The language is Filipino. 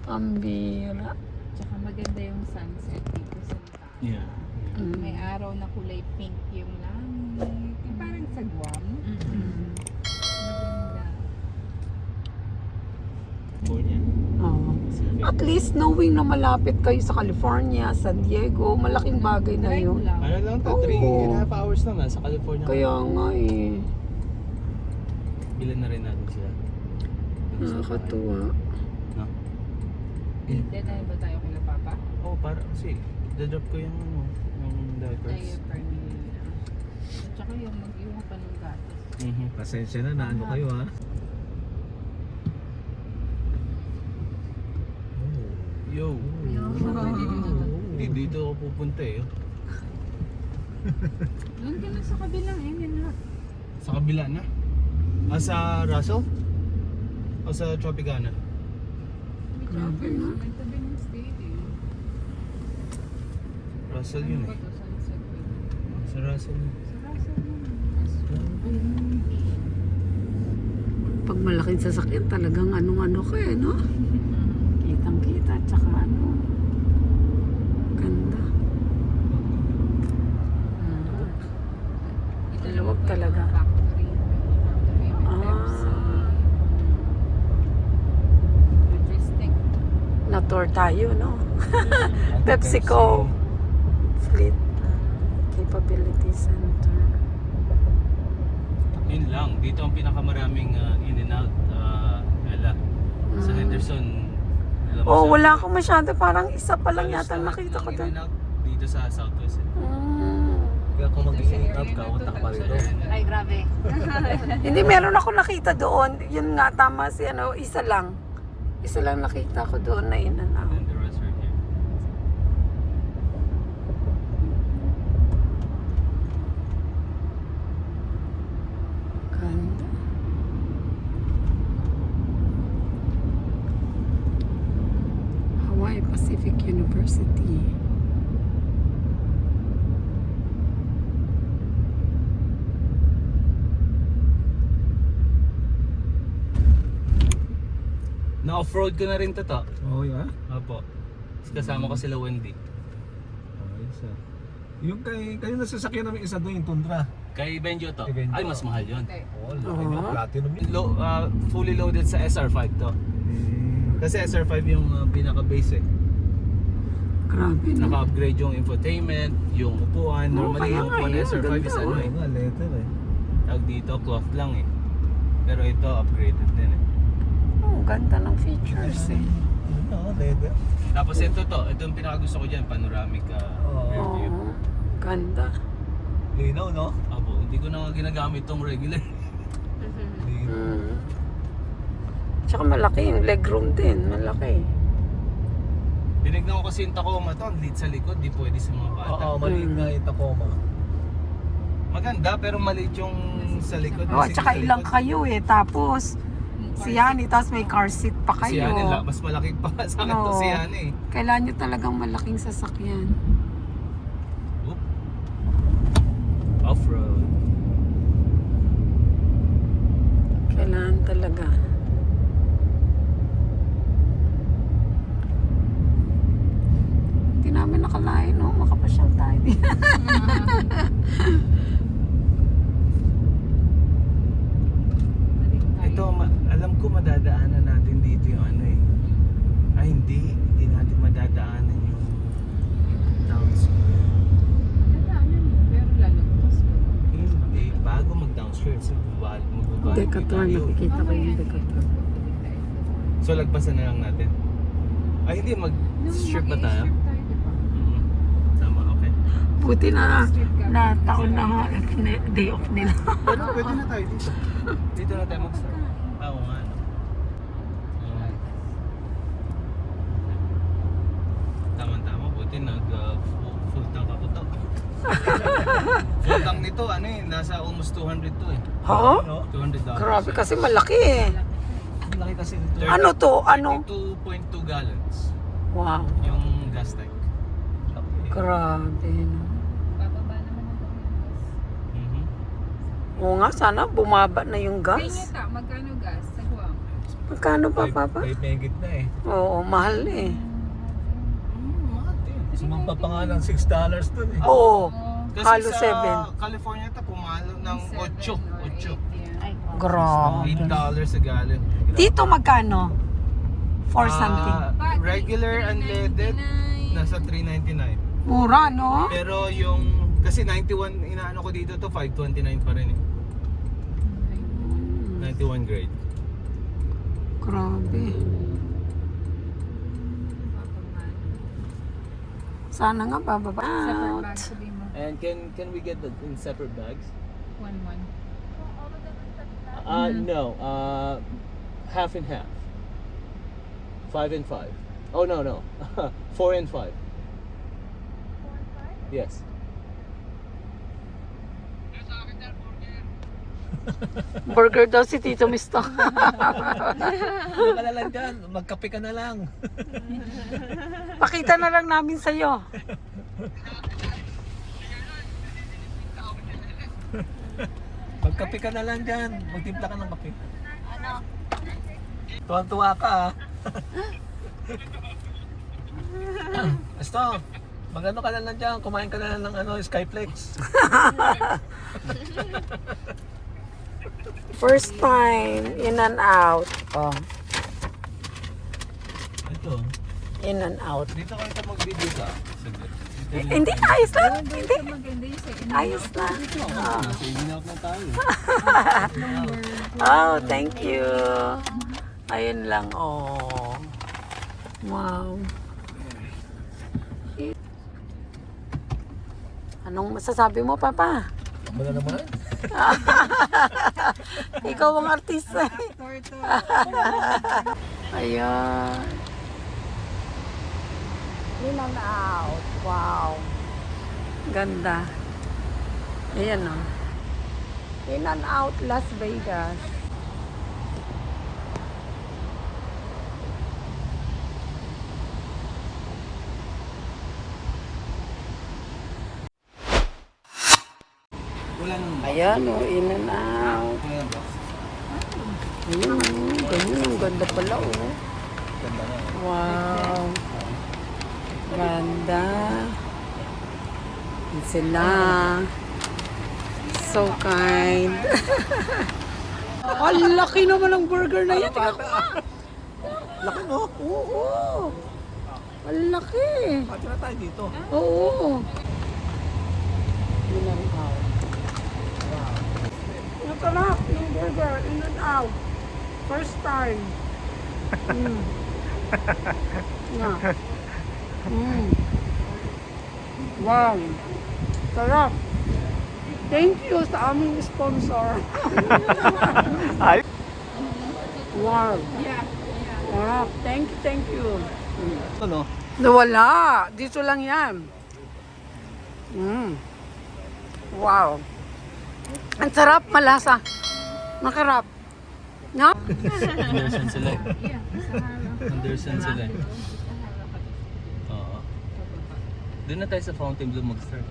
Pambira. Tsaka maganda yung sunset dito sa taas. Yeah. May araw na kulay pink yung langit. Yung parang sa Guam. Maganda. California. Oo. At least knowing na malapit kayo sa California, San Diego, malaking bagay na yun. Ano lang to? 3.5 hours lang sa California. Kaya nga eh. Bilan na rin natin sila. Nakakatuwa. No? Dadaan ba tayo kila Papa? Oh, para kasi dadrop ko yung diapers. Diaper nila. At saka yung mag-iwan pa ng gatas. Pasensya na, naano kayo ha? Yo. Dito ako pupunta eh. Doon ka na sa kabilang yan na. Sa kabila na? Sa Russell? O sa Tropicana? Grabe na. May tabi ng stadium. Russell yun Ano ba eh. to? Sunset Way? Sa Russell. Sa Russell naman. Pag malaking sasakyan talagang anong-ano ka eh, no? Kitang-kita, tsaka ano. Ganda. Maluwag talaga. Factory. May Pepsi. Logistic. Na-tour tayo, no? PepsiCo Fleet Capability Center. Yun lang. Dito ang pinakamaraming in and out. Ella. Sa Henderson. Oh, wala akong masyado. Parang isa pa lang yata nakita ko doon. Dito sa Southwest. Kaya kung mag-i-up ka, punta ka pa rito. Ay, grabe. Hindi, meron ako nakita doon. Yun nga, tama si ano, isa lang. Isa lang nakita ko doon na in and out. And the rest are here. Ganda. Hawaii Pacific University. Na-offroad ko na rin to. Oo, yun ha? Opo. Kasama ko sila Wendy. Ayos ha. Yung kayo nasasakyan namin isa doon, yung Tundra. Kay Benjo to. Kay Benjo. Ay, mas mahal yun. Oo, laki na, platinum yun. Fully loaded sa SR5 to. Kasi SR5 yung pinaka-base eh. Grabe, no? Naka-upgrade yung infotainment, yung upuan. Normally kaya yung nga upuan yun, SR5 is ganda, ano Oo eh. nga, leather eh. Tawag dito, cloth lang eh. Pero ito, upgraded din eh. Oh, ganda ng features eh. Oo, leather. Tapos ito yung pinaka-gusto ko dyan, panoramic rear Oo, view. ganda. Linaw, no? Abo, hindi ko na nga ginagamit tong regular. Linaw. Tsaka malaki yung legroom din, malaki. Tinignan ko kasi yung Tacoma to, ang liit sa likod, di pwede sa mga bata. Oo, maliit nga yung Tacoma. Maganda, pero maliit yung sa likod. Oh, Kasi tsaka sa ilang likod, kayo eh, tapos si Yani, tapos may car seat pa Si kayo. Yani, mas malaki pa sa akin to Oo. si Yani. Kailangan nyo talagang malaking sasakyan. Oop. Off-road. Kailangan talaga. Hindi namin nakalain, no? Makapasyal tayo din. Ito, alam ko madadaanan natin dito yung ano eh. Ay, hindi natin madadaanan yung town square. Nadaanan mo, pero lalagpas ko. Hindi, bago mag-downstairs, magbabalik Decatur, nakikita ko yung Decatur. So, lagpasan na lang natin. Ay, hindi, mag-strip ba tayo? Mag-strip tayo, di ba? Tama, okay. Buti na taon na day off nila. Pwede na tayo dito. Dito na tayo mag-start. Oo nga, no? Tama-tama, buti full tank ako to. Full tank nito, ano eh, nasa almost 200 to eh. Ha? No? $200. Grabe kasi malaki eh. Ang laki kasi nito. Ano to? Ano? 2.2 gallons Wow. yung gas tank. Grabe, no? Bababa naman ang gas. Mhm. Oo nga, sana bumaba na yung Sa inyo gas. ta, magkano gas sa Guam? Magkano pa, Papa? 5 megit na eh. Oo, mahal eh. Mahal din. Sumampa pa nga ng $6 dun eh. Oo, Kasi halos sa 7. California ta pumalo ng 8. 8. Ay, Grabe. $8 a gallon. Dito magkano? For something. Regular unleaded nasa $3.99. Mura, no? Pero yung kasi 91 inaano ko dito to $5.29 pa rin eh. 91 grade. Grabe. Sana nga bababa. separate bag sabi mo. And can we get the in separate bags? 1-1. No. Half and half. 5 and 5. Oh no. 4 and 5. Yes. Burger daw si Tito Misto. Ano ka na lang dyan? Magkape ka na lang. Pakita na lang namin sa'yo. Magkape ka na lang dyan. Magtimpla ka ng kape. Ano? Tuwan-tuwa ka ah. Basta, magano ka na lang dyan. Kumain ka na lang ng Skyflex. First time, in and out. Oh, Ito. in and out. Dito ka ito mag-video ka. Saglit. Hindi, ayos lang. Hindi, Maganda yung second ayos lang. Oh. Nasa inap na tayo. Oh, thank you. Ayun lang, oh. Wow. Anong masasabi mo, Papa? Wala naman. Ikaw ang artista. Torto. Ayan. In and out. Wow. Ganda. Ayan o. In and out Las Vegas. Wala nang Ayan o. In and out. Wala nang box. Ayan o. Ganyan. Ang ganda pala o. Ganda na. Wow. Ganda. Yan sila. So kind. Ang laki naman ng burger na yan. Tingnan ko nga. Laki mo. Oo. Ang laki. Pati na tayo dito. Oo. In and out. Wow. Masarap yung burger. In and out. First time. Mm. Yeah. Mm. Wow. Sarap. Thank you sa aming sponsor. Ay. Wow. Yeah. Wow. Thank you. Ano? Wala. Dito lang yan. Mm. Wow. Ang sarap, malasa. Makarap. No? Anderson sila. Yeah. Sahara. Anderson sila. Oo. Doon na tayo sa Fountain Blue mag-start.